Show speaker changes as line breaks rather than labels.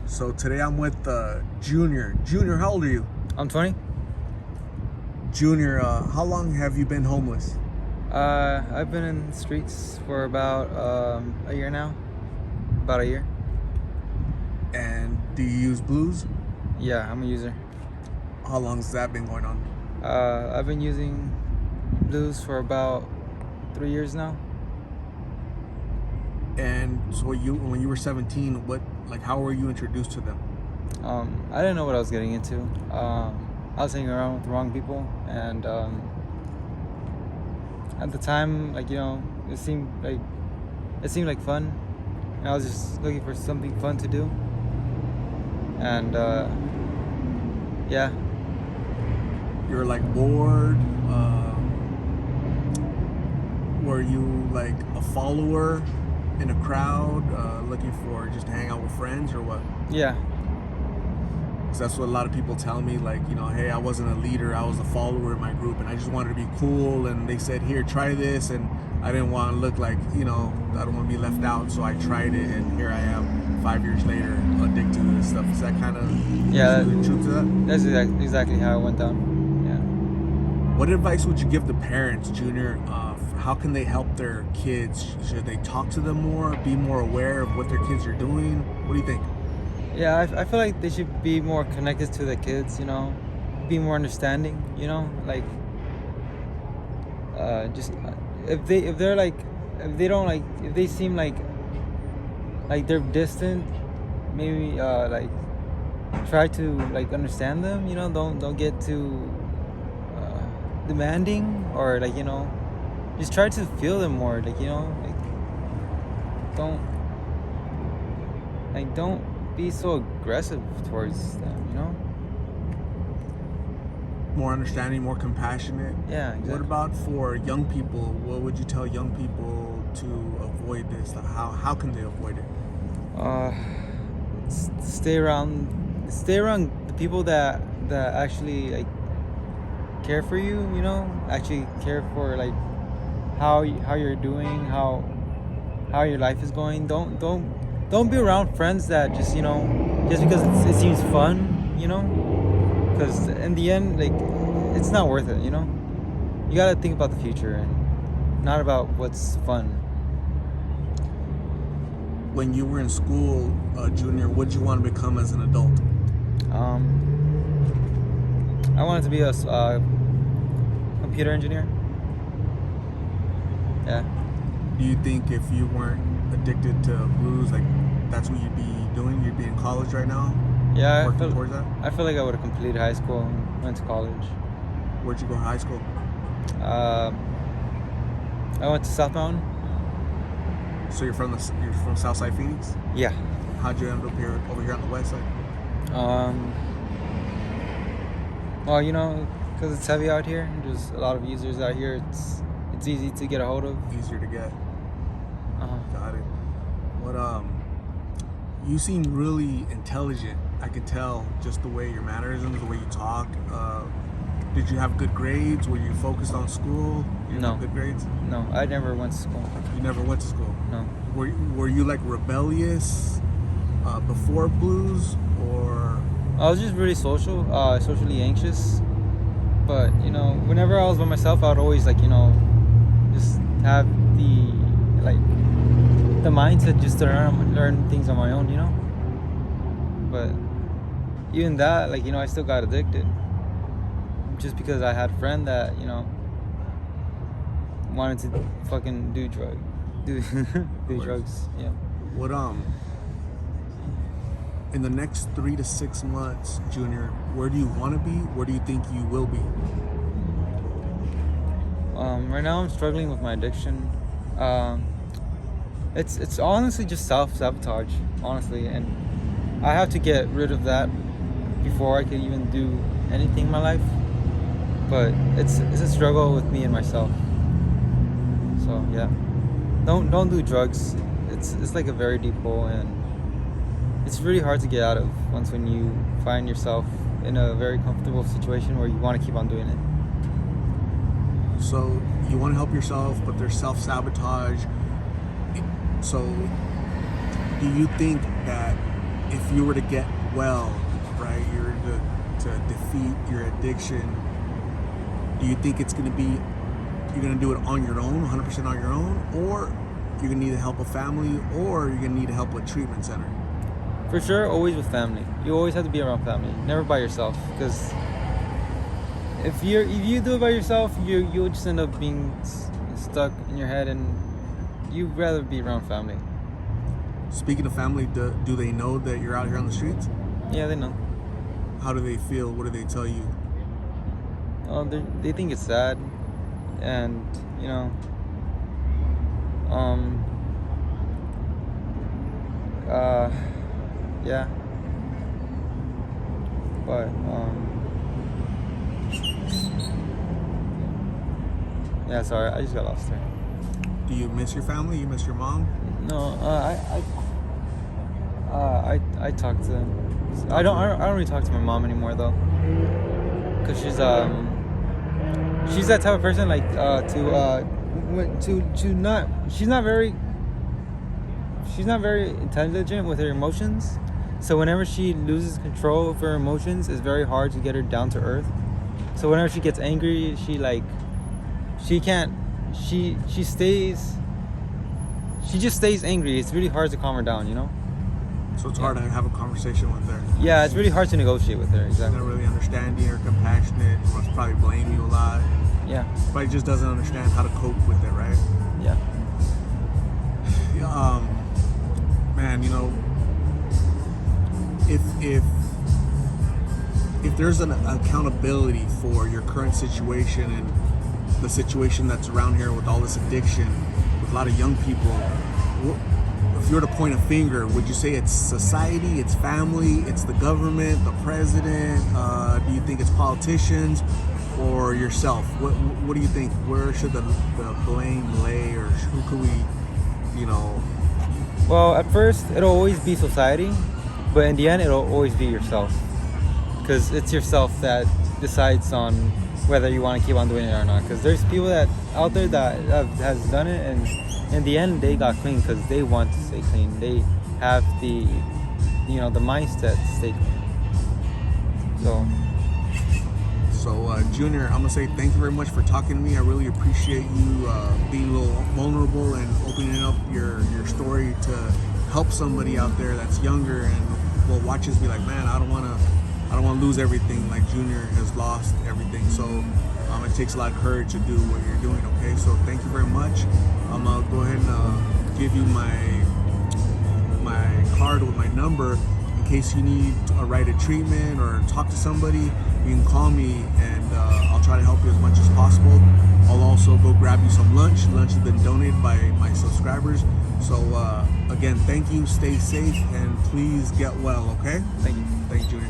So today I'm with Junior. Junior, how old are you?
I'm 20.
Junior, how long have you been homeless?
I've been in the streets for about a year now. About a year.
And do you use blues?
Yeah, I'm a user.
How long has that been going on?
I've been using blues for about 3 years now.
And so when you were 17, how were you introduced to them?
I didn't know what I was getting into. I was hanging around with the wrong people, and at the time, it seemed like fun, and I was just looking for something fun to do. And yeah.
You were bored. Were you like a follower in a crowd, looking for just to hang out with friends, or what?
Yeah.
'Cause that's what a lot of people tell me. Hey, I wasn't a leader. I was a follower in my group, and I just wanted to be cool. And they said, "Here, try this," and I didn't want to look like I don't want to be left out. So I tried it, and here I am, 5 years later, addicted to this stuff. Is that kind of truth to that?
That's exactly how it went down. Yeah.
What advice would you give the parents, Junior? How can they help their kids? Should they talk to them more, be more aware of what their kids are doing? What do you think?
Yeah, I feel like they should be more connected to the kids, be more understanding, just if they seem like they're distant, maybe try to understand them, don't get too demanding, or just try to feel them more, don't be so aggressive towards them,
More understanding, more compassionate.
Yeah, exactly.
What about for young people? What would you tell young people to avoid this? How can they avoid it?
Stay around the people that actually care for you, actually care for how you're doing, how your life is going. Don't be around friends that just because it seems fun, because in the end, it's not worth it. You gotta think about the future and not about what's fun.
When you were in school, Junior, what did you want to become as an adult?
I wanted to be a computer engineer. Yeah.
Do you think if you weren't addicted to blues, that's what you'd be doing? You'd be in college right now?
Yeah,
working towards that?
I feel like I would have completed high school and went to college.
Where'd you go to high school?
I went to South Mountain.
So you're from Southside Phoenix?
Yeah.
How'd you end up over here on the west side?
Well, because it's heavy out here. There's a lot of users out here. It's easy to get a hold of.
Easier to get.
Uh-huh.
Got it. What you seem really intelligent. I could tell just the way your mannerisms, the way you talk. Did you have good grades? Were you focused on school? You
No.
have good grades?
No, I never went to school.
You never went to school?
No.
Were you rebellious before blues, or?
I was just really socially anxious. But whenever I was by myself, I would always just have the mindset just to learn things on my own, But even that, I still got addicted. Just because I had a friend that, wanted to fucking do drugs. Yeah.
What in the next 3 to 6 months, Junior, where do you want to be? Where do you think you will be?
Right now I'm struggling with my addiction. It's honestly just self-sabotage, honestly, and I have to get rid of that before I can even do anything in my life. But it's a struggle with me and myself. So yeah, don't do drugs. It's like a very deep hole, and it's really hard to get out of when you find yourself in a very comfortable situation where you want to keep on doing it.
So you want to help yourself, but there's self-sabotage. So do you think that if you were to get well, right, you're to defeat your addiction, do you think it's going to be, you're going to do it on your own, 100% on your own, or you're going to need the help of family, or you're going to need help with treatment center?
For sure, always with family. You always have to be around family, never by yourself. Because if you do it by yourself, you'll just end up being stuck in your head, and you'd rather be around family.
Speaking of family, do they know that you're out here on the streets?
Yeah, they know.
How do they feel? What do they tell you?
They think it's sad, and you know, yeah. But yeah. Sorry, I just got lost there.
Do you miss your family? You miss your mom?
No, I talk to them. I don't really talk to my mom anymore though, cause she's that type of person like she's not very intelligent with her emotions. So whenever she loses control of her emotions, it's very hard to get her down to earth. So whenever she gets angry, she just stays angry. It's really hard to calm her down, you know?
So it's hard to have a conversation with her.
Yeah, it's really hard to negotiate with her,
She's
exactly.
not really understanding or compassionate. She wants to probably blame you a lot.
Yeah,
But just doesn't understand how to cope with it, right?
yeah.
Man, you know, if there's an accountability for your current situation and the situation that's around here with all this addiction, with a lot of young people, if you were to point a finger, would you say it's society, it's family, it's the government, the president? Do you think it's politicians or yourself? What do you think? Where should the blame lay, or who could we, you know?
Well, at first, it'll always be society, but in the end, it'll always be yourself. Because it's yourself that decides on whether you want to keep on doing it or not. Because there's people that out there that has done it, and in the end, they got clean because they want to stay clean. They have the mindset to stay clean.
So, Junior, I'm gonna say thank you very much for talking to me. I really appreciate you being a little vulnerable and opening up your story to help somebody out there that's younger and will watch us be like, man, I don't want to lose everything like Junior has lost everything. So it takes a lot of courage to do what you're doing. Okay, so thank you very much. I'm gonna go ahead and give you my card with my number in case you need a right of treatment or talk to somebody. You can call me and I'll try to help you as much as possible. I'll also go grab you some lunch. Lunch has been donated by my subscribers. So again, thank you, stay safe, and please get well, okay?
Thank you.
Thank you, Junior.